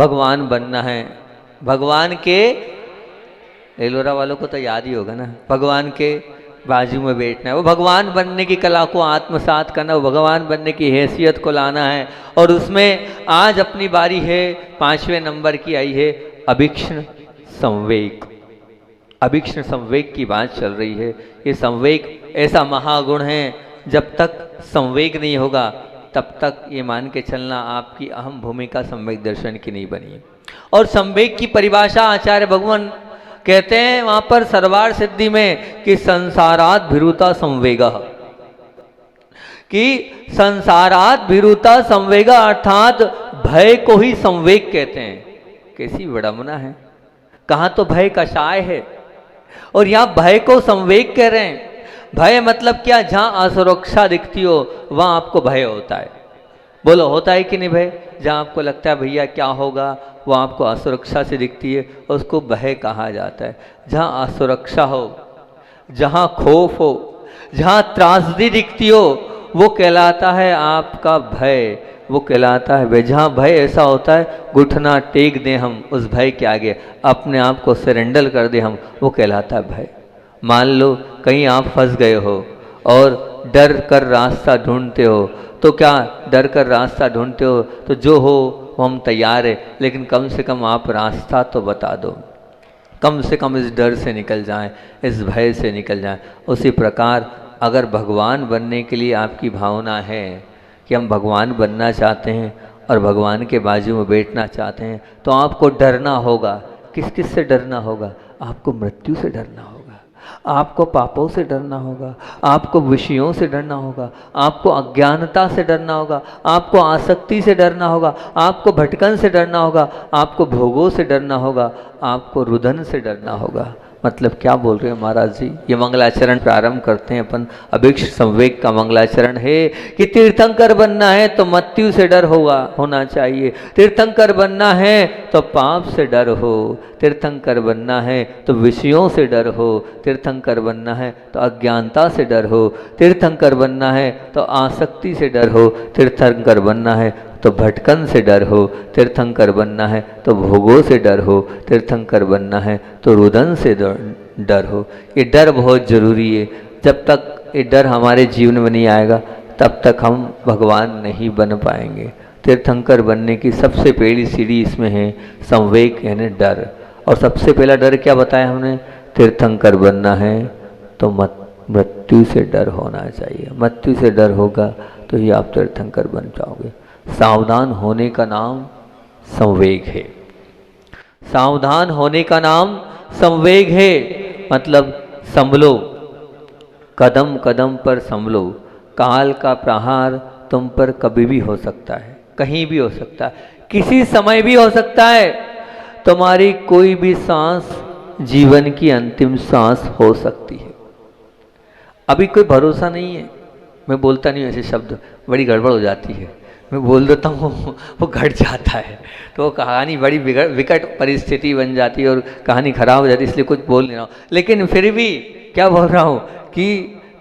भगवान बनना है, भगवान के, एलोरा वालों को तो याद ही होगा ना, भगवान के बाजू में बैठना है, वो भगवान बनने की कला को आत्मसात करना, वो भगवान बनने की हैसियत को लाना है। और उसमें आज अपनी बारी है, 5वें नंबर की आई है अभीक्ष्ण संवेग। अभीक्ष्ण संवेग की बात चल रही है। ये संवेग ऐसा महागुण है, जब तक संवेग नहीं होगा तब तक ये मान के चलना आपकी अहम भूमिका सम्यक दर्शन की नहीं बनी। और संवेग की परिभाषा आचार्य भगवान कहते हैं वहां पर सर्वार सिद्धि में कि संसारात भिरुता संवेगा, कि संसारात भिरुता संवेगा अर्थात भय को ही संवेग कहते हैं। कैसी विडंबना है, कहां तो भय कषाय है और यहां भय को संवेग कह रहे हैं। भय मतलब क्या, जहां असुरक्षा दिखती हो वहां आपको भय होता है। बोलो होता है कि नहीं भय? जहां आपको लगता है भैया क्या होगा, वो आपको असुरक्षा से दिखती है, उसको भय कहा जाता है। जहां असुरक्षा हो, जहां खौफ हो, जहां त्रासदी दिखती हो, वो कहलाता है आपका भय, वो कहलाता है भय। जहां भय ऐसा होता है घुटना टेक दें हम उस भय के आगे, अपने आप को सरेंडर कर दें हम, वो कहलाता है भय। मान लो कहीं आप फंस गए हो और डर कर रास्ता ढूंढते हो, तो क्या डर कर रास्ता ढूंढते हो तो जो हो वो हम तैयार है, लेकिन कम से कम आप रास्ता तो बता दो, कम से कम इस डर से निकल जाएं, इस भय से निकल जाएं। उसी प्रकार अगर भगवान बनने के लिए आपकी भावना है कि हम भगवान बनना चाहते हैं और भगवान के बाजू में बैठना चाहते हैं, तो आपको डरना होगा। किस किस से डरना होगा? आपको मृत्यु से डरना होगा, आपको पापों से डरना होगा, आपको विषयों से डरना होगा, आपको अज्ञानता से डरना होगा, आपको आसक्ति से डरना होगा, आपको भटकन से डरना होगा, आपको भोगों से डरना होगा, आपको रुदन से डरना होगा। मतलब क्या बोल रहे हैं महाराज जी? ये मंगलाचरण प्रारंभ करते हैं अपन। अभीक्ष्ण संवेग का मंगलाचरण है कि तीर्थंकर बनना है तो मृत्यु से डर होना चाहिए, तीर्थंकर बनना है तो पाप से डर हो, तीर्थंकर बनना है तो विषयों से डर हो, तीर्थंकर बनना है तो अज्ञानता से डर हो, तीर्थंकर बनना है तो आसक्ति से डर हो, तीर्थंकर बनना है तो भटकन से डर हो, तीर्थंकर बनना है तो भोगों से डर हो, तीर्थंकर बनना है तो रुदन से डर हो। ये डर बहुत जरूरी है। जब तक ये डर हमारे जीवन में नहीं आएगा तब तक हम भगवान नहीं बन पाएंगे। तीर्थंकर बनने की सबसे पहली सीढ़ी इसमें है संवेग यानी डर। और सबसे पहला डर क्या बताया हमने? तीर्थंकर बनना है तो मृत्यु से डर होना चाहिए। मृत्यु से डर होगा तो ही आप तीर्थंकर बन जाओगे। सावधान होने का नाम संवेग है, सावधान होने का नाम संवेग है। मतलब संभलो, कदम कदम पर संभलो। काल का प्रहार तुम पर कभी भी हो सकता है, कहीं भी हो सकता है, किसी समय भी हो सकता है। तुम्हारी कोई भी सांस जीवन की अंतिम सांस हो सकती है। अभी कोई भरोसा नहीं है। मैं बोलता नहीं ऐसे शब्द, बड़ी गड़बड़ हो जाती है। मैं बोल देता हूँ वो घट जाता है, तो वो कहानी बड़ी विकट परिस्थिति बन जाती है और कहानी खराब हो जाती है, इसलिए कुछ बोल नहीं रहा हूँ। लेकिन फिर भी क्या बोल रहा हूँ कि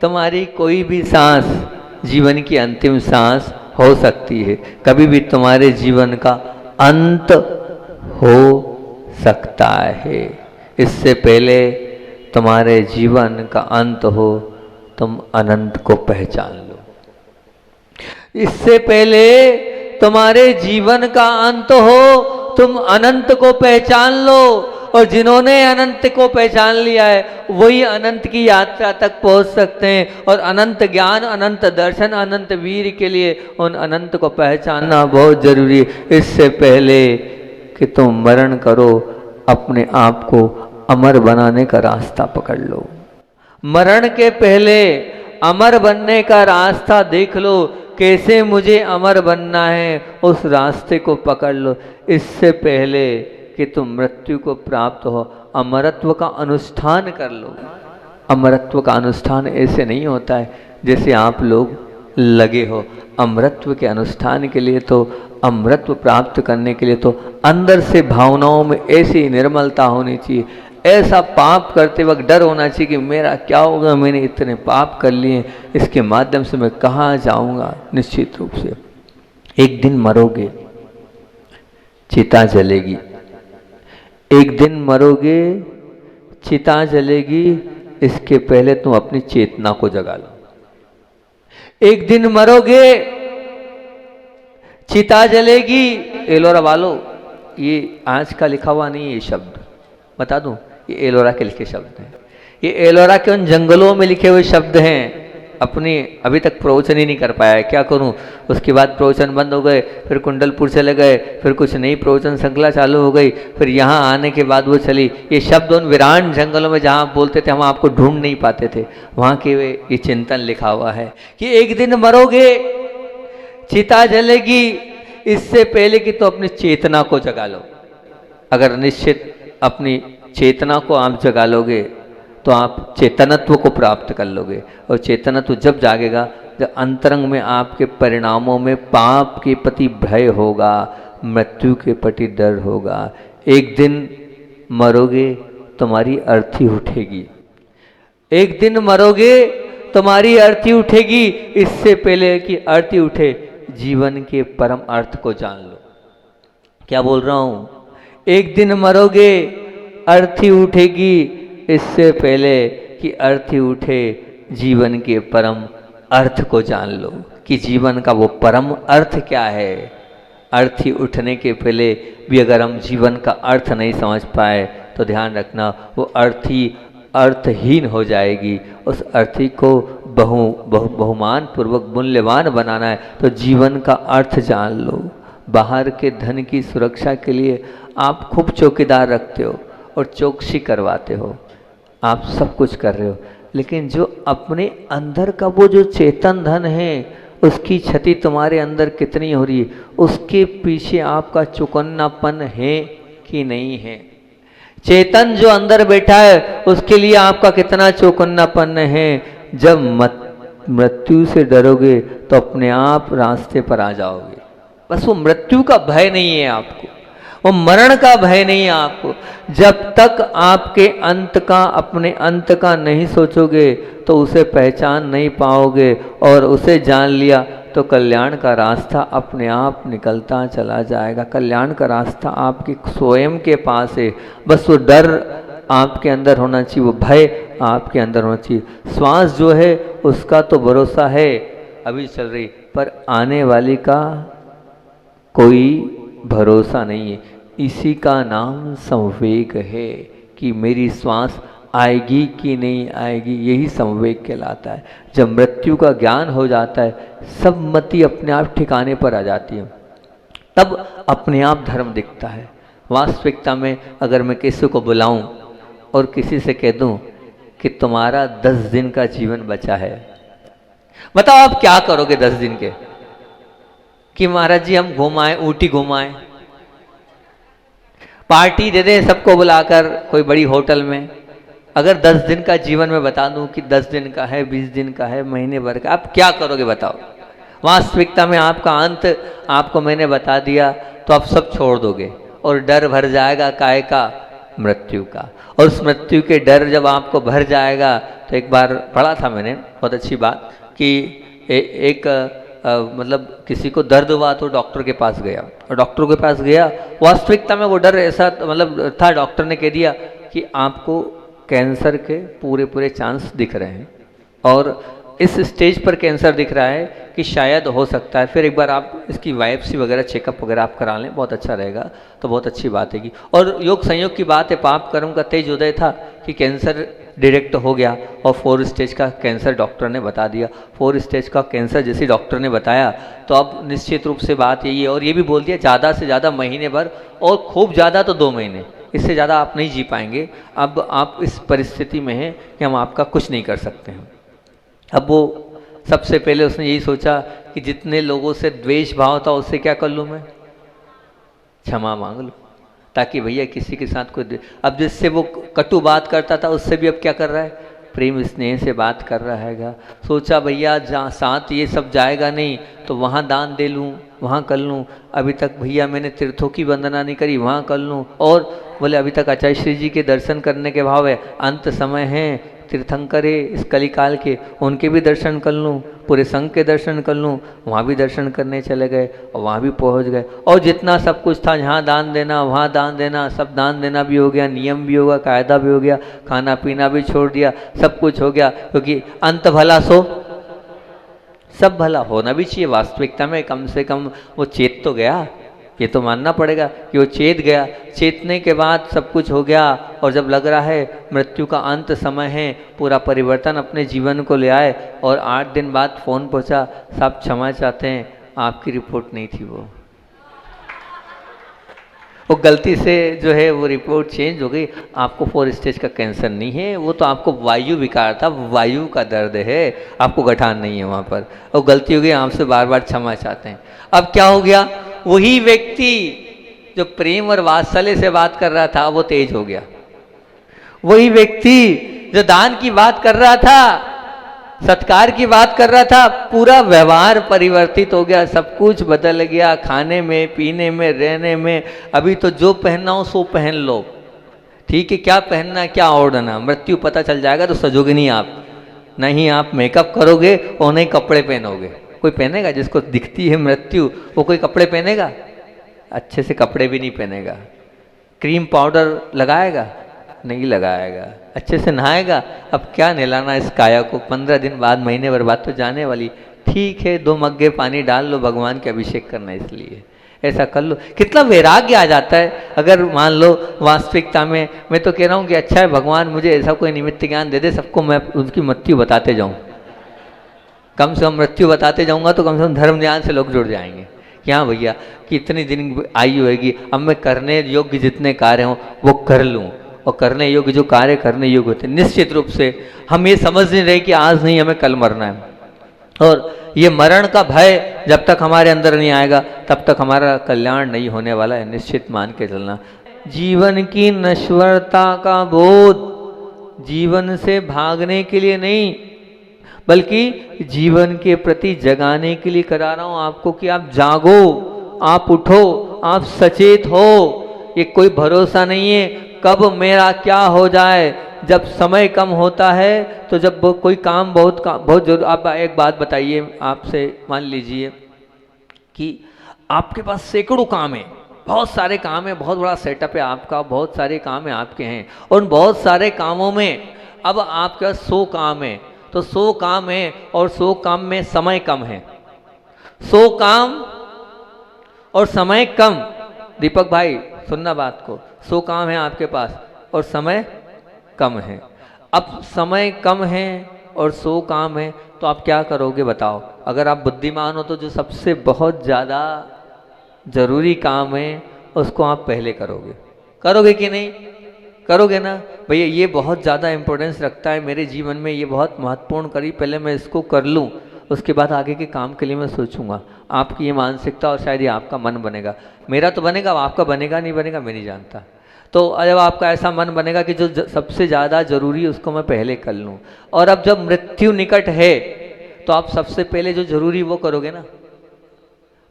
तुम्हारी कोई भी सांस जीवन की अंतिम सांस हो सकती है। कभी भी तुम्हारे जीवन का अंत हो सकता है। इससे पहले तुम्हारे जीवन का अंत हो, तुम अनंत को पहचान लो। इससे पहले तुम्हारे जीवन का अंत हो, तुम अनंत को पहचान लो। और जिन्होंने अनंत को पहचान लिया है वही अनंत की यात्रा तक पहुंच सकते हैं। और अनंत ज्ञान, अनंत दर्शन, अनंत वीर के लिए उन अनंत को पहचानना बहुत जरूरी है। इससे पहले कि तुम मरण करो, अपने आप को अमर बनाने का रास्ता पकड़ लो। मरण के पहले अमर बनने का रास्ता देख लो। कैसे मुझे अमर बनना है, उस रास्ते को पकड़ लो। इससे पहले कि तुम मृत्यु को प्राप्त हो, अमरत्व का अनुष्ठान कर लो। अमरत्व का अनुष्ठान ऐसे नहीं होता है जैसे आप लोग लगे हो। अमरत्व के अनुष्ठान के लिए तो, अमरत्व प्राप्त करने के लिए तो अंदर से भावनाओं में ऐसी निर्मलता होनी चाहिए, ऐसा पाप करते वक्त डर होना चाहिए कि मेरा क्या होगा, मैंने इतने पाप कर लिए, इसके माध्यम से मैं कहाँ जाऊँगा। निश्चित रूप से एक दिन मरोगे, चिता जलेगी। एक दिन मरोगे, चिता जलेगी, इसके पहले तुम अपनी चेतना को जगा लो। एक दिन मरोगे, चिता जलेगी। एलोरा वालों, ये आज का लिखा हुआ नहीं है, ये शब्द बता दूं, ये एलोरा के लिखे शब्द हैं। ये एलोरा के उन जंगलों में लिखे हुए शब्द हैं। अपनी अभी तक प्रवचन ही नहीं कर पाया है, क्या करूं। उसके बाद प्रवचन बंद हो गए, फिर कुंडलपुर चले गए, फिर कुछ नई प्रवचन श्रृंखला चालू हो गई, फिर यहाँ आने के बाद वो चली। ये शब्द उन वीरान जंगलों में जहाँ बोलते थे, हम आपको ढूंढ नहीं पाते थे, वहाँ के ये चिंतन लिखा हुआ है कि एक दिन मरोगे, चिता जलेगी, इससे पहले कि तो अपनी चेतना को जगा लो। अगर निश्चित अपनी चेतना को आप जगा लोगे तो आप चेतनत्व को प्राप्त कर लोगे। और चेतनत्व जब जागेगा जब अंतरंग में आपके परिणामों में पाप के प्रति भय होगा, मृत्यु के प्रति डर होगा। एक दिन मरोगे, तुम्हारी अर्थी उठेगी। एक दिन मरोगे, तुम्हारी अर्थी उठेगी। इससे पहले कि अर्थी उठे, जीवन के परम अर्थ को जान लो। क्या बोल रहा हूं? एक दिन मरोगे, अर्थी उठेगी। इससे पहले कि अर्थी उठे, जीवन के परम अर्थ को जान लो कि जीवन का वो परम अर्थ क्या है। अर्थी उठने के पहले भी अगर हम जीवन का अर्थ नहीं समझ पाए तो ध्यान रखना, वो अर्थी अर्थहीन हो जाएगी। उस अर्थी को बहुमान पूर्वक मूल्यवान बनाना है तो जीवन का अर्थ जान लो। बाहर के धन की सुरक्षा के लिए आप खूब चौकीदार रखते हो और चौकसी करवाते हो, आप सब कुछ कर रहे हो, लेकिन जो अपने अंदर का वो जो चेतन धन है उसकी क्षति तुम्हारे अंदर कितनी हो रही है, उसके पीछे आपका चौकन्नापन है कि नहीं है। चेतन जो अंदर बैठा है उसके लिए आपका कितना चौकन्नापन है। जब मृत्यु से डरोगे तो अपने आप रास्ते पर आ जाओगे। बस वो मृत्यु का भय नहीं है आपको, वो मरण का भय नहीं है आपको। जब तक आपके अंत का, अपने अंत का नहीं सोचोगे तो उसे पहचान नहीं पाओगे, और उसे जान लिया तो कल्याण का रास्ता अपने आप निकलता चला जाएगा। कल्याण का रास्ता आपके स्वयं के पास है। बस वो डर आपके अंदर होना चाहिए, वो भय आपके अंदर होना चाहिए। श्वास जो है उसका तो भरोसा है, अभी चल रही, पर आने वाली का कोई भरोसा नहीं है। इसी का नाम संवेग है कि मेरी श्वास आएगी कि नहीं आएगी, यही संवेग कहलाता है। जब मृत्यु का ज्ञान हो जाता है, सब मति अपने आप ठिकाने पर आ जाती है, तब अपने आप धर्म दिखता है। वास्तविकता में अगर मैं किसी को बुलाऊं और किसी से कह दूं कि तुम्हारा 10 दिन का जीवन बचा है, बताओ आप क्या करोगे 10 दिन के? कि महाराज जी हम घुमाएं, ऊटी घुमाएं, पार्टी दे दें सबको बुलाकर कोई बड़ी होटल में। अगर 10 दिन का जीवन में बता दूं कि 10 दिन का है, 20 दिन का है, महीने भर का, आप क्या करोगे बताओ? वास्तविकता में आपका अंत आपको मैंने बता दिया तो आप सब छोड़ दोगे और डर भर जाएगा काय का? मृत्यु का। और उस मृत्यु के डर जब आपको भर जाएगा तो एक बार पढ़ा था मैंने बहुत अच्छी बात कि एक मतलब किसी को दर्द हुआ तो डॉक्टर के पास गया, और डॉक्टर के पास गया, वास्तविकता में वो डर ऐसा मतलब था, डॉक्टर ने कह दिया कि आपको कैंसर के पूरे चांस दिख रहे हैं और इस स्टेज पर कैंसर दिख रहा है कि शायद हो सकता है, फिर एक बार आप इसकी बायोप्सी वगैरह चेकअप वगैरह आप करा लें, बहुत अच्छा रहेगा। तो बहुत अच्छी बात है। और योग संयोग की बात है, पाप कर्म का तेज उदय था कि कैंसर डायरेक्ट हो गया और 4 स्टेज का कैंसर डॉक्टर ने बता दिया। 4 स्टेज का कैंसर जैसे डॉक्टर ने बताया तो अब निश्चित रूप से बात यही है, और ये भी बोल दिया ज़्यादा से ज़्यादा महीने भर, और खूब ज़्यादा तो 2 महीने, इससे ज़्यादा आप नहीं जी पाएंगे। अब आप इस परिस्थिति में हैं कि हम आपका कुछ नहीं कर सकते हैं। अब वो सबसे पहले उसने यही सोचा कि जितने लोगों से द्वेष भाव था उससे क्या कर लूँ मैं? क्षमा मांग लूँ, ताकि भैया किसी के साथ कोई, अब जिससे वो कटु बात करता था उससे भी अब क्या कर रहा है? प्रेम स्नेह से बात कर रहा है। सोचा भैया जहाँ साथ ये सब जाएगा नहीं तो वहाँ दान दे लूँ, वहाँ कर लूँ। अभी तक भैया मैंने तीर्थों की वंदना नहीं करी, वहाँ कर लूँ। और बोले अभी तक आचार्य श्री जी के दर्शन करने के भाव है, अंत समय है, तीर्थंकर है इस कलिकाल के, उनके भी दर्शन कर लूँ, पूरे संघ के दर्शन कर लूँ। वहाँ भी दर्शन करने चले गए और वहाँ भी पहुँच गए। और जितना सब कुछ था, जहाँ दान देना वहाँ दान देना, सब दान देना भी हो गया, नियम भी होगा, कायदा भी हो गया, खाना पीना भी छोड़ दिया, सब कुछ हो गया। क्योंकि अंत भला सो सब भला, होना भी चाहिए वास्तविकता में। कम से कम वो चेत तो गया, ये तो मानना पड़ेगा कि वो चेत गया। चेतने के बाद सब कुछ हो गया। और जब लग रहा है मृत्यु का अंत समय है, पूरा परिवर्तन अपने जीवन को ले आए, और 8 दिन बाद फ़ोन पहुंचा, साहब क्षमा चाहते हैं, आपकी रिपोर्ट नहीं थी, वो गलती से जो है वो रिपोर्ट चेंज हो गई। आपको 4 स्टेज का कैंसर नहीं है, वो तो आपको वायु विकार था, वायु का दर्द है, आपको गठान नहीं है वहाँ पर, वो गलती हो गई, आपसे बार बार क्षमा चाहते हैं। अब क्या हो गया, वही व्यक्ति जो प्रेम और वात्सल्य से बात कर रहा था वो तेज हो गया। वही व्यक्ति जो दान की बात कर रहा था, सत्कार की बात कर रहा था, पूरा व्यवहार परिवर्तित हो गया, सब कुछ बदल गया, खाने में, पीने में, रहने में। अभी तो जो पहनना हो सो पहन लो, ठीक है, क्या पहनना क्या ओढ़ना, मृत्यु पता चल जाएगा तो सजोगे नहीं आप, नहीं आप मेकअप करोगे और नहीं कपड़े पहनोगे। कोई पहनेगा? जिसको दिखती है मृत्यु वो कोई कपड़े पहनेगा? अच्छे से कपड़े भी नहीं पहनेगा। क्रीम पाउडर लगाएगा? नहीं लगाएगा। अच्छे से नहाएगा? अब क्या नहलाना इस काया को, 15 दिन बाद, महीने भर बाद तो जाने वाली। ठीक है, 2 मग्गे पानी डाल लो, भगवान के अभिषेक करना है इसलिए ऐसा कर लो। कितना वैराग्य आ जाता है अगर मान लो वास्तविकता में। मैं तो कह रहा हूँ कि अच्छा है भगवान मुझे ऐसा कोई निमित्त ज्ञान दे दे, सबको मैं उनकी मृत्यु बताते जाऊँ। कम से कम मृत्यु बताते जाऊँगा तो कम से कम धर्म ज्ञान से लोग जुड़ जाएंगे कि हाँ भैया कि इतनी दिन आयु होगी, अब मैं करने योग्य जितने कार्य हों वो कर लूँ। और करने योग्य जो कार्य करने योग्य होते हैं, निश्चित रूप से हम ये समझ नहीं रहे कि आज नहीं हमें कल मरना है। और ये मरण का भय जब तक हमारे अंदर नहीं आएगा तब तक हमारा कल्याण नहीं होने वाला है, निश्चित मान के चलना। जीवन की नश्वरता का बोध जीवन से भागने के लिए नहीं, बल्कि जीवन के प्रति जगाने के लिए करा रहा हूं आपको कि आप जागो, आप उठो, आप सचेत हो। ये कोई भरोसा नहीं है कब मेरा क्या हो जाए। जब समय कम होता है तो जब कोई काम बहुत जरूर। आप एक बात बताइए आपसे, मान लीजिए कि आपके पास सैकड़ों काम है, बहुत सारे काम है, बहुत बड़ा सेटअप है आपका, बहुत सारे काम है आपके हैं, और उन बहुत सारे कामों में अब आपके पास 100 काम है, तो 100 काम है और 100 काम में समय कम है। 100 काम और समय कम। दीपक भाई सुनना बात को, 100 काम है आपके पास और समय कम है। अब समय कम है और 100 काम है तो आप क्या करोगे बताओ? अगर आप बुद्धिमान हो तो जो सबसे बहुत ज़्यादा ज़रूरी काम है उसको आप पहले करोगे कि नहीं? करोगे ना भैया, ये बहुत ज़्यादा इम्पोर्टेंस रखता है मेरे जीवन में, ये बहुत महत्वपूर्ण करी, पहले मैं इसको कर लूँ, उसके बाद आगे के काम के लिए मैं सोचूंगा। आपकी ये मानसिकता और शायद ये आपका मन बनेगा। मेरा तो बनेगा, आपका बनेगा नहीं बनेगा मैं नहीं जानता। तो जब आपका ऐसा मन बनेगा कि जो सबसे ज़्यादा ज़रूरी है उसको मैं पहले कर लूँ, और अब जब मृत्यु निकट है तो आप सबसे पहले जो ज़रूरी वो करोगे ना।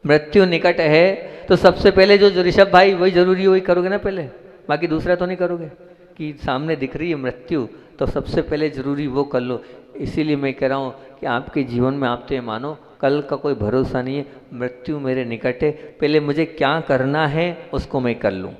मृत्यु निकट है तो सबसे पहले जो ऋषभ भाई वही ज़रूरी वही करोगे ना पहले, बाकी दूसरा तो नहीं करोगे। कि सामने दिख रही है मृत्यु तो सबसे पहले ज़रूरी वो कर लो। इसीलिए मैं कह रहा हूँ कि आपके जीवन में आप तो ये मानो कल का कोई भरोसा नहीं है, मृत्यु मेरे निकट है, पहले मुझे क्या करना है उसको मैं कर लूँ,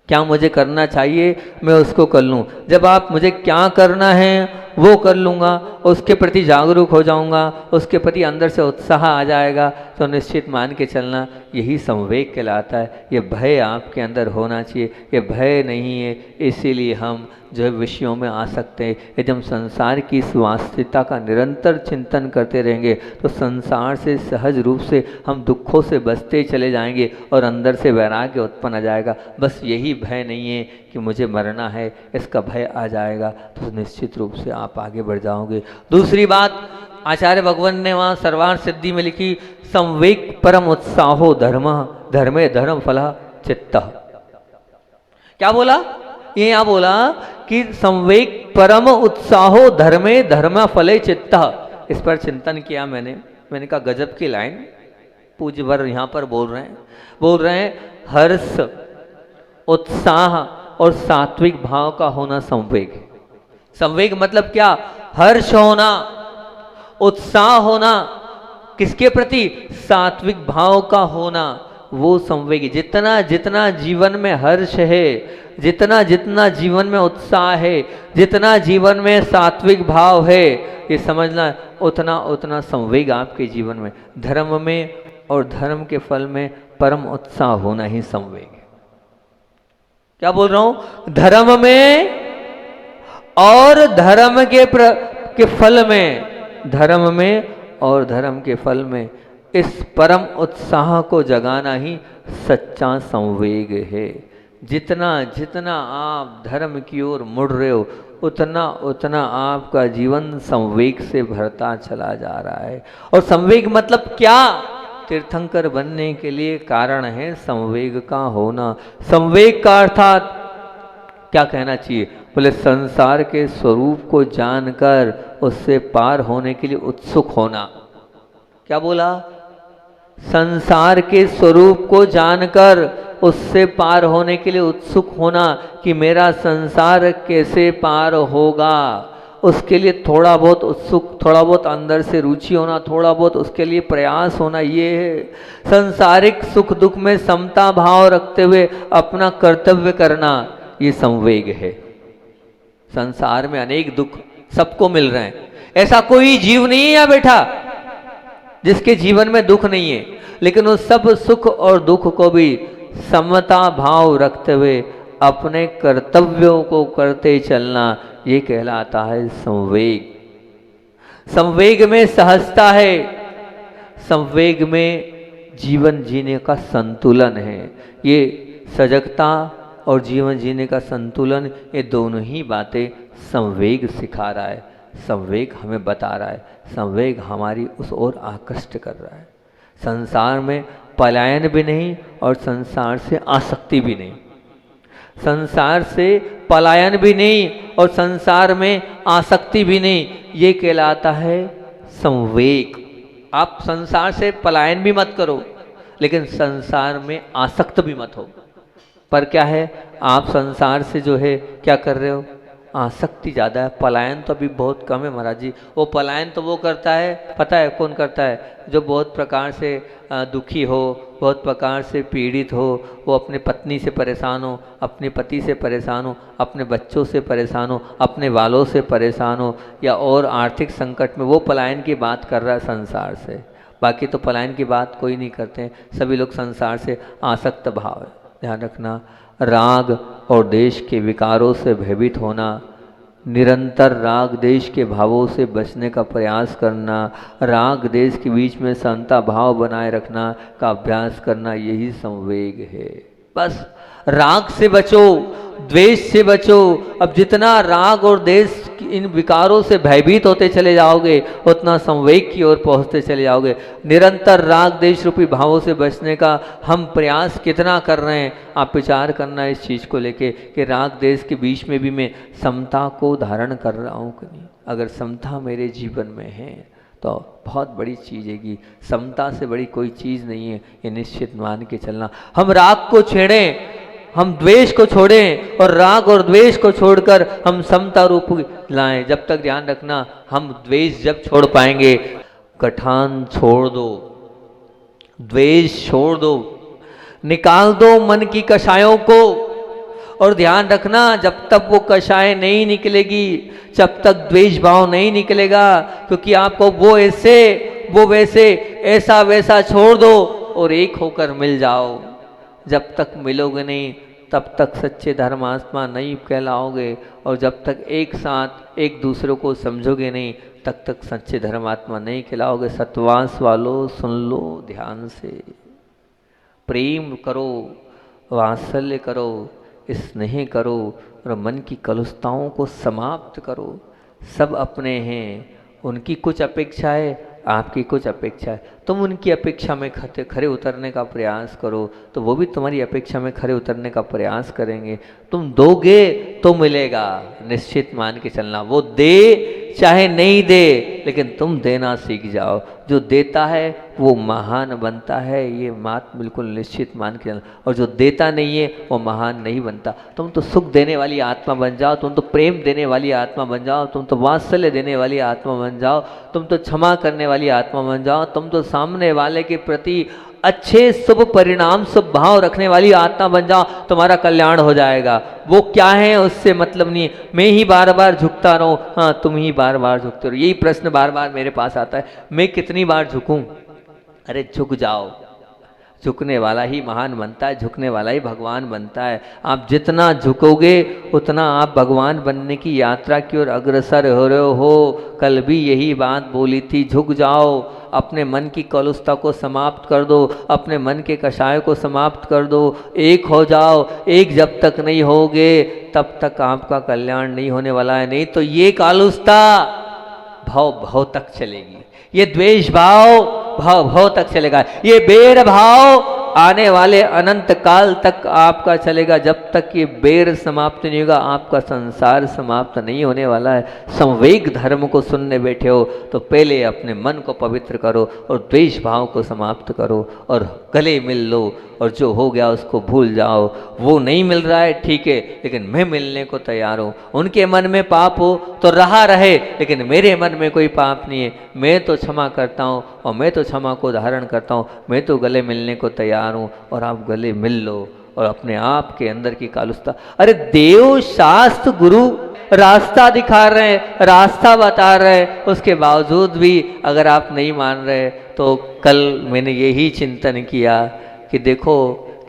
क्या मुझे करना चाहिए मैं उसको कर लूँ। जब आप मुझे क्या करना है वो कर लूँगा, उसके प्रति जागरूक हो जाऊँगा, उसके प्रति अंदर से उत्साह आ जाएगा, तो निश्चित मान के चलना यही संवेग कहलाता है। ये भय आपके अंदर होना चाहिए, ये भय नहीं है, इसीलिए हम जो है विषयों में आ सकते हैं। यदि हम संसार की इस वास्तविकता का निरंतर चिंतन करते रहेंगे तो संसार से सहज रूप से हम दुखों से बचते चले जाएंगे और अंदर से वैराग्य उत्पन्न आ जाएगा। बस यही भय नहीं है कि मुझे मरना है, इसका भय आ जाएगा तो निश्चित रूप से आप आगे बढ़ जाओगे। दूसरी बात आचार्य भगवान ने वहाँ सर्वार्थ सिद्धि में लिखी, संवेग परम उत्साहो धर्म धर्मे धर्म फला चित्त। क्या बोला? ये यहाँ बोला कि संवेग परम उत्साहो धर्मे धर्म फले चित्त। इस पर चिंतन किया मैंने कहा गजब की लाइन पूज्यवर यहाँ पर बोल रहे हैं हर्ष उत्साह और सात्विक भाव का होना संवेग। संवेग मतलब क्या? हर्ष होना, उत्साह होना, किसके प्रति? सात्विक भाव का होना, वो संवेग। जितना जितना जीवन में हर्ष है, जितना जितना जीवन में उत्साह है, जितना जीवन में सात्विक भाव है, ये समझना उतना उतना संवेग आपके जीवन में, धर्म में और धर्म के फल में परम उत्साह होना ही संवेग है। क्या बोल रहा हूं? धर्म में और धर्म के फल में, धर्म में और धर्म के फल में इस परम उत्साह को जगाना ही सच्चा संवेग है। जितना जितना आप धर्म की ओर मुड़ रहे हो, उतना उतना आपका जीवन संवेग से भरता चला जा रहा है। और संवेग मतलब क्या? तीर्थंकर बनने के लिए कारण है संवेग का होना। संवेग का अर्थात क्या कहना चाहिए? बोले संसार के स्वरूप को जानकर उससे पार होने के लिए उत्सुक होना। क्या बोला? संसार के स्वरूप को जानकर उससे पार होने के लिए उत्सुक होना कि मेरा संसार कैसे पार होगा, उसके लिए थोड़ा बहुत उत्सुक, थोड़ा बहुत अंदर से रुचि होना, थोड़ा बहुत उसके लिए प्रयास होना, ये है संसारिक सुख दुख में समता भाव रखते हुए अपना कर्तव्य करना, ये संवेग है। संसार में अनेक दुख सबको मिल रहे हैं, ऐसा कोई जीव नहीं है या बेटा जिसके जीवन में दुख नहीं है, लेकिन उस सब सुख और दुख को भी समता भाव रखते हुए अपने कर्तव्यों को करते चलना, ये कहलाता है संवेग। संवेग में सहजता है, संवेग में जीवन जीने का संतुलन है। ये सजगता और जीवन जीने का संतुलन, ये दोनों ही बातें संवेग सिखा रहा है, संवेग हमें बता रहा है, संवेग हमारी उस ओर आकृष्ट कर रहा है। संसार में पलायन भी नहीं और संसार से आसक्ति भी नहीं, संसार से पलायन भी नहीं और संसार में आसक्ति भी नहीं, ये कहलाता है संवेग। आप संसार से पलायन भी मत करो, लेकिन संसार में आसक्त भी मत हो। पर क्या है, आप संसार से जो है क्या कर रहे हो? आसक्ति ज़्यादा है, पलायन तो अभी बहुत कम है महाराज जी। वो पलायन तो वो करता है, पता है कौन करता है? जो बहुत प्रकार से दुखी हो, बहुत प्रकार से पीड़ित हो, वो अपने पत्नी से परेशान हो, अपने पति से परेशान हो, अपने बच्चों से परेशान हो, अपने वालों से परेशान हो, या और आर्थिक संकट में, वो पलायन की बात कर रहा है संसार से। बाकी तो पलायन की बात कोई नहीं करते, सभी लोग संसार से आसक्त भाव है। ध्यान रखना, राग और देश के विकारों से भयभीत होना, निरंतर राग देश के भावों से बचने का प्रयास करना, राग देश के बीच में समता भाव बनाए रखना का अभ्यास करना, यही संवेग है। बस राग से बचो, द्वेष से बचो। अब जितना राग और देश इन विकारों से भयभीत होते चले जाओगे, उतना संवेग की ओर पहुंचते चले जाओगे। निरंतर राग देश रूपी भावों से बचने का हम प्रयास कितना कर रहे हैं, आप विचार करना इस चीज़ को लेके कि राग देश के बीच में भी मैं समता को धारण कर रहा हूँ कि नहीं। अगर समता मेरे जीवन में है तो बहुत बड़ी चीज़ है कि समता से बड़ी कोई चीज़ नहीं है, ये निश्चित मान के चलना। हम राग को छेड़ें, हम द्वेष को छोड़ें, और राग और द्वेष को छोड़कर हम समता रूप लाएं। जब तक ध्यान रखना, हम द्वेष जब छोड़ पाएंगे, गठान छोड़ दो, द्वेष छोड़ दो, निकाल दो मन की कषायों को। और ध्यान रखना, जब तक वो कषाय नहीं निकलेगी, जब तक द्वेष भाव नहीं निकलेगा, क्योंकि आपको वो ऐसे वो वैसे, ऐसा वैसा छोड़ दो और एक होकर मिल जाओ। जब तक मिलोगे नहीं, तब तक सच्चे धर्मात्मा नहीं कहलाओगे, और जब तक एक साथ एक दूसरे को समझोगे नहीं, तब तक सच्चे धर्मात्मा नहीं कहलाओगे। सत्वांश वालों सुन लो ध्यान से, प्रेम करो, वात्सल्य करो, स्नेह करो, और मन की कलुषताओं को समाप्त करो। सब अपने हैं, उनकी कुछ अपेक्षा है, आपकी कुछ अपेक्षा है। तुम उनकी अपेक्षा में खरे उतरने का प्रयास करो, तो वो भी तुम्हारी अपेक्षा में खरे उतरने का प्रयास करेंगे। तुम दोगे तो मिलेगा, निश्चित मान के चलना। वो दे चाहे नहीं दे, लेकिन तुम देना सीख जाओ। जो देता है वो महान बनता है, ये बात बिल्कुल निश्चित मान के चलना। और जो देता नहीं है वो महान नहीं बनता। तुम तो सुख देने वाली आत्मा बन जाओ, तुम तो प्रेम देने वाली आत्मा बन जाओ, तुम तो वात्सल्य देने वाली आत्मा बन जाओ, तुम तो क्षमा करने वाली आत्मा बन जाओ, तुम तो सामने वाले के प्रति अच्छे शुभ परिणाम शुभ भाव रखने वाली आत्मा बन जाओ, तुम्हारा कल्याण हो जाएगा। वो क्या है उससे मतलब नहीं है। मैं ही बार बार झुकता रहूं, हाँ तुम ही बार बार झुकते रहो, यही प्रश्न बार बार मेरे पास आता है, मैं कितनी बार झुकूं? अरे झुक जाओ, झुकने वाला ही महान बनता है, झुकने वाला ही भगवान बनता है। आप जितना झुकोगे उतना आप भगवान बनने की यात्रा की ओर अग्रसर हो रहे हो। कल भी यही बात बोली थी, झुक जाओ, अपने मन की कलुषता को समाप्त कर दो, अपने मन के कषाय को समाप्त कर दो, एक हो जाओ। एक जब तक नहीं होगे तब तक आपका कल्याण नहीं होने वाला है। नहीं तो ये कलुषता भाव भाव तक चलेगी, ये द्वेष भाव भाव भाव तक चलेगा, ये बेर भाव आने वाले अनंत काल तक आपका चलेगा। जब तक ये बेर समाप्त नहीं होगा आपका संसार समाप्त नहीं होने वाला है। संवेग धर्म को सुनने बैठे हो तो पहले अपने मन को पवित्र करो और द्वेष भाव को समाप्त करो और गले मिल लो, और जो हो गया उसको भूल जाओ। वो नहीं मिल रहा है ठीक है, लेकिन मैं मिलने को तैयार हूँ। उनके मन में पाप हो तो रहा रहे, लेकिन मेरे मन में कोई पाप नहीं है। मैं तो क्षमा करता हूँ और मैं तो क्षमा को धारण करता हूँ, मैं तो गले मिलने को तैयार हूँ। और आप गले मिल लो और अपने आप के अंदर की कालुस्ता। अरे देव शास्त्र गुरु रास्ता दिखा रहे हैं, रास्ता बता रहे हैं, उसके बावजूद भी अगर आप नहीं मान रहे तो कल मैंने यही चिंतन किया कि देखो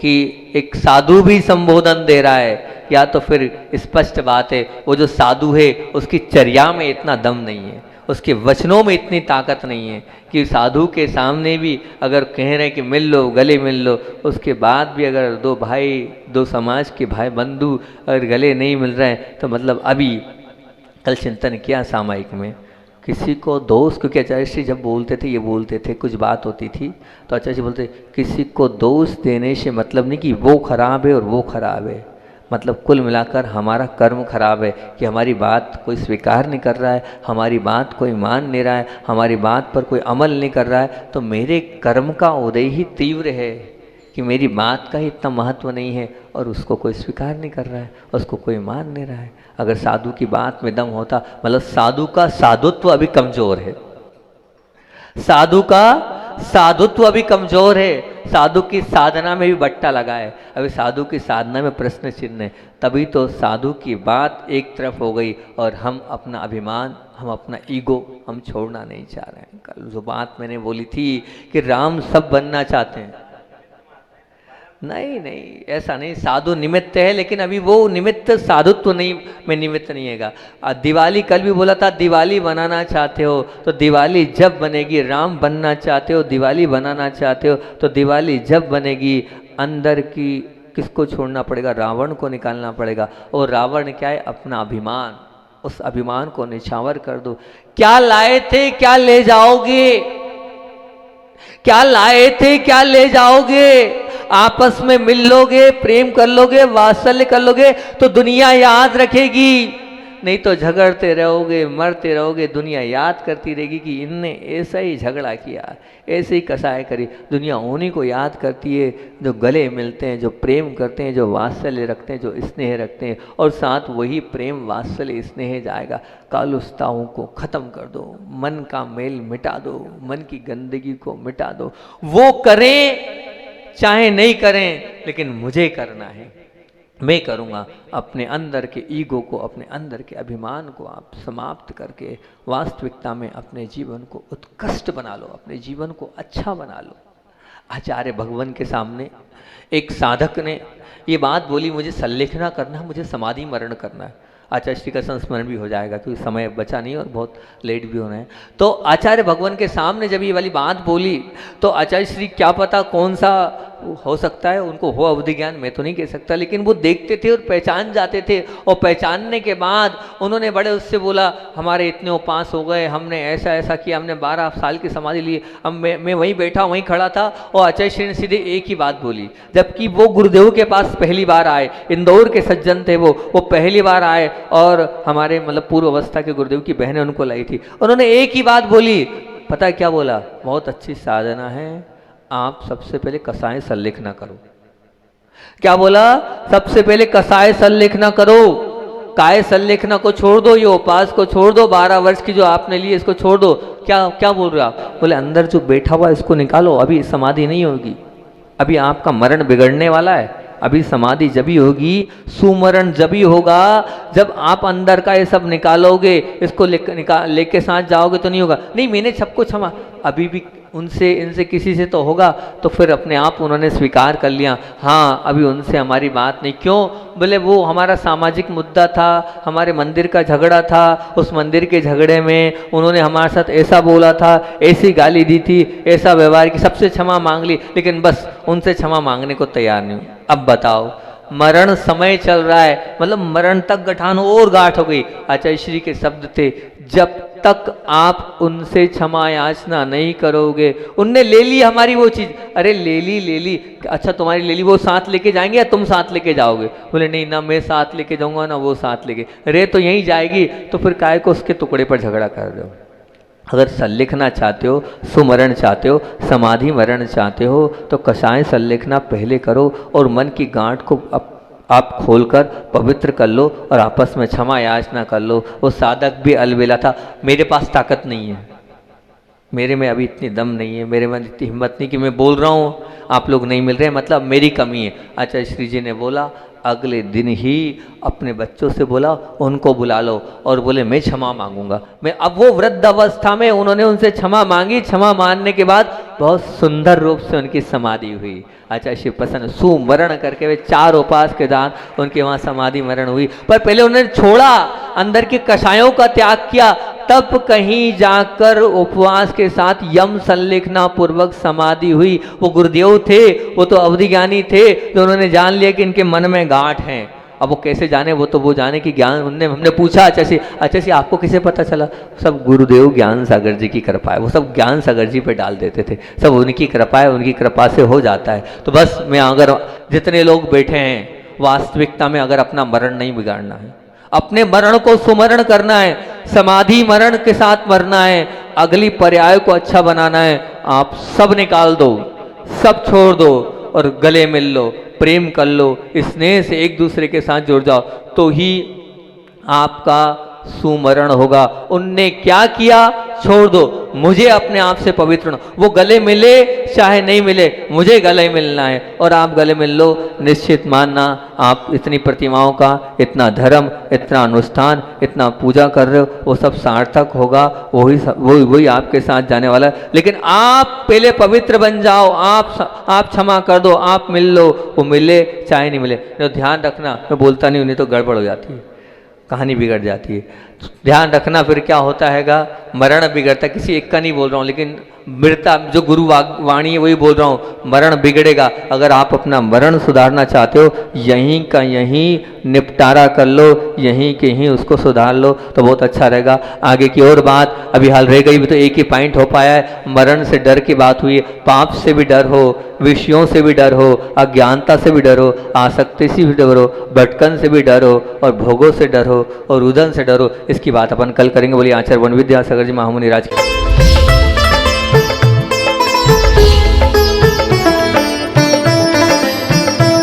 कि एक साधु भी संबोधन दे रहा है, या तो फिर स्पष्ट बात है वो जो साधु है उसकी चर्या में इतना दम नहीं है, उसके वचनों में इतनी ताकत नहीं है कि साधु के सामने भी अगर कह रहे हैं कि मिल लो, गले मिल लो, उसके बाद भी अगर दो भाई, दो समाज के भाई बंधु अगर गले नहीं मिल रहे हैं तो मतलब अभी कल चिंतन किया सामायिक में किसी को दोष, क्योंकि आचार्य श्री जब बोलते थे ये बोलते थे, कुछ बात होती थी तो आचार्य जी बोलते किसी को दोष देने से मतलब नहीं कि वो खराब है और वो खराब है, मतलब कुल मिलाकर हमारा कर्म खराब है कि हमारी बात कोई स्वीकार नहीं कर रहा है, हमारी बात कोई मान नहीं रहा है, हमारी बात पर कोई अमल नहीं कर रहा है, तो मेरे कर्म का उदय ही तीव्र है कि मेरी बात का ही इतना महत्व नहीं है और उसको कोई स्वीकार नहीं कर रहा है, उसको कोई मान नहीं रहा है। अगर साधु की बात में दम होता, मतलब साधु का साधुत्व अभी कमजोर है, साधु का साधुत्व अभी कमजोर है, साधु की साधना में भी बट्टा लगा है, अभी साधु की साधना में प्रश्न चिन्ह है। तभी तो साधु की बात एक तरफ हो गई और हम अपना अभिमान, हम अपना ईगो हम छोड़ना नहीं चाह रहे हैं। कल जो बात मैंने बोली थी कि राम सब बनना चाहते हैं, नहीं नहीं ऐसा नहीं, साधु निमित्त है, लेकिन अभी वो निमित्त साधुत्व नहीं में निमित्त नहीं हैगा। दिवाली कल भी बोला था, दिवाली बनाना चाहते हो तो दिवाली जब बनेगी, राम बनना चाहते हो दिवाली बनाना चाहते हो तो दिवाली जब बनेगी, अंदर की किसको छोड़ना पड़ेगा? रावण को निकालना पड़ेगा। और रावण क्या है? अपना अभिमान, उस अभिमान को निछावर कर दो। क्या लाए थे क्या ले जाओगे, क्या लाए थे क्या ले जाओगे? आपस में मिल लोगे, प्रेम कर लोगे, वात्सल्य कर लोगे तो दुनिया याद रखेगी, नहीं तो झगड़ते रहोगे, मरते रहोगे, दुनिया याद करती रहेगी कि इनने ऐसा ही झगड़ा किया, ऐसे ही कसाय करी। दुनिया उन्हीं को याद करती है जो गले मिलते हैं, जो प्रेम करते हैं, जो वात्सल्य रखते हैं, जो स्नेह रखते हैं, और साथ वही प्रेम वात्सल्य स्नेह जाएगा। कालुस्ताओं को खत्म कर दो, मन का मेल मिटा दो, मन की गंदगी को मिटा दो। वो करें चाहे नहीं करें, लेकिन मुझे करना है, मैं करूँगा। अपने अंदर के ईगो को, अपने अंदर के अभिमान को आप समाप्त करके वास्तविकता में अपने जीवन को उत्कृष्ट बना लो, अपने जीवन को अच्छा बना लो। आचार्य भगवान के सामने एक साधक ने ये बात बोली, मुझे संलेखना करना है, मुझे समाधि मरण करना है। आचार्य श्री का संस्मरण भी हो जाएगा क्योंकि समय बचा नहीं और बहुत लेट भी होना है। तो आचार्य भगवान के सामने जब ये वाली बात बोली तो आचार्य श्री क्या पता कौन सा हो सकता है उनको हो अवधि ज्ञान, मैं तो नहीं कह सकता, लेकिन वो देखते थे और पहचान जाते थे। और पहचानने के बाद उन्होंने बड़े उससे बोला हमारे इतने उपास हो गए, हमने ऐसा ऐसा किया, हमने 12 साल की समाधि ली। अब मैं वहीं बैठा वहीं खड़ा था और आचार्य श्री ने सीधे एक ही बात बोली, जबकि वो गुरुदेव के पास पहली बार आए, इंदौर के सज्जन थे वो पहली बार आए और हमारे मतलब पूर्व अवस्था के गुरुदेव की बहनें उनको लाई थी। उन्होंने एक ही बात बोली, पता है क्या बोला? बहुत अच्छी साधना है, आप सबसे पहले कसाय सल्लेख ना करो। क्या बोला? सबसे पहले कसाय सल्लेख ना करो, काय सल्लेखना को छोड़ दो, ये उपास को छोड़ दो, 12 वर्ष की जो आपने ली इसको छोड़ दो। क्या बोल रहे हो आप? बोले अंदर जो बैठा हुआ इसको निकालो, अभी समाधि नहीं होगी, अभी आपका मरण बिगड़ने वाला है, अभी समाधि जभी होगी, सुमरण जभी होगा जब आप अंदर का ये सब निकालोगे, इसको लेके साथ जाओगे तो नहीं होगा। नहीं मैंने सबको क्षमा, अभी भी उनसे इनसे किसी से तो होगा। तो फिर अपने आप उन्होंने स्वीकार कर लिया, हाँ अभी उनसे हमारी बात नहीं। क्यों? बोले वो हमारा सामाजिक मुद्दा था, हमारे मंदिर का झगड़ा था, उस मंदिर के झगड़े में उन्होंने हमारे साथ ऐसा बोला था, ऐसी गाली दी थी, ऐसा व्यवहार की, सबसे क्षमा मांग ली, लेकिन बस उनसे क्षमा मांगने को तैयार नहीं हूँ। अब बताओ, मरण समय चल रहा है, मतलब मरण तक गठान और गांठ हो गई। आचार्य श्री के शब्द थे, जब तक आप उनसे क्षमा याचना नहीं करोगे, उनने ले ली हमारी वो चीज, अरे ले ली, अच्छा तुम्हारी ले ली, वो साथ लेके जाएंगे या तुम साथ लेके जाओगे? बोले नहीं, ना मैं साथ लेके जाऊंगा ना वो साथ लेके, अरे तो यहीं जाएगी, तो फिर काय को उसके टुकड़े पर झगड़ा कर रहे हो? अगर सल्लेखना चाहते हो, सुमरण चाहते हो, समाधि मरण चाहते हो, तो कसाय सल्लेखना पहले करो और मन की गांठ को आप खोलकर पवित्र कर लो और आपस में क्षमा याचना कर लो। वो साधक भी अलबेला था, मेरे पास ताकत नहीं है, मेरे में अभी इतनी दम नहीं है, मेरे में इतनी हिम्मत नहीं कि मैं बोल रहा हूँ, आप लोग नहीं मिल रहे, मतलब मेरी कमी है। आचार्य श्री जी ने बोला, अगले दिन ही अपने बच्चों से बोला उनको बुला लो और बोले मैं क्षमा मांगूंगा मैं। अब वो वृद्ध अवस्था में उन्होंने उनसे क्षमा मांगी, क्षमा मांगने के बाद बहुत सुंदर रूप से उनकी समाधि हुई। आचार्य शिव प्रसन्न सुमरण करके वे 4 उपास के दान उनके वहाँ समाधि मरण हुई। पर पहले उन्होंने छोड़ा, अंदर के कषायों का त्याग किया, तब कहीं जाकर उपवास के साथ यम संलेखना पूर्वक समाधि हुई। वो गुरुदेव थे, वो तो अवधि ज्ञानी थे, तो उन्होंने जान लिया कि इनके मन में गांठ है। अब वो कैसे जाने, वो तो वो जाने कि ज्ञान हमने पूछा अच्छा सी आपको किसे पता चला? सब गुरुदेव ज्ञान सागर जी की कृपा है, वो सब ज्ञान सागर जी पे डाल देते थे, सब उनकी कृपा है, उनकी कृपा से हो जाता है। तो बस मैं अगर जितने लोग बैठे हैं, वास्तविकता में अगर अपना मरण नहीं बिगाड़ना है, अपने मरण को सुमरण करना है, समाधि मरण के साथ मरना है, अगली पर्याय को अच्छा बनाना है, आप सब निकाल दो, सब छोड़ दो और गले मिल लो, प्रेम कर लो, स्नेह से एक दूसरे के साथ जुड़ जाओ, तो ही आपका सुमरण होगा। उनने क्या किया? छोड़ दो, मुझे अपने आप से पवित्र होना, वो गले मिले चाहे नहीं मिले, मुझे गले मिलना है और आप गले मिल लो। निश्चित मानना आप इतनी प्रतिमाओं का, इतना धर्म, इतना अनुष्ठान, इतना पूजा कर रहे हो, वो सब सार्थक होगा, वही आपके साथ जाने वाला है। लेकिन आप पहले पवित्र बन जाओ, आप क्षमा कर दो, आप मिल लो, वो मिले चाहे नहीं मिले। तो ध्यान रखना, मैं बोलता नहीं, उन्हें तो गड़बड़ हो जाती है, कहानी बिगड़ जाती है। ध्यान रखना फिर क्या होता हैगा, मरण बिगड़ता, किसी एक का नहीं बोल रहा हूँ, लेकिन मृता जो गुरु वाणी है वही बोल रहा हूँ, मरण बिगड़ेगा। अगर आप अपना मरण सुधारना चाहते हो, यहीं का यहीं निपटारा कर लो, यहीं के यहीं उसको सुधार लो तो बहुत अच्छा रहेगा। आगे की और बात अभी हाल रह गई, तो एक ही पॉइंट हो पाया है, मरण से डर की बात हुई है। पाप से भी डर हो, विषयों से भी डर हो, अज्ञानता से भी डर हो, आसक्ति से भी डर हो, भटकन से भी डर हो और भोगों से डर हो और रुदन से डर हो। इसकी बात अपन कल करेंगे। बोलिए आचार्य वन विद्यासागर जी महामुनि राज की।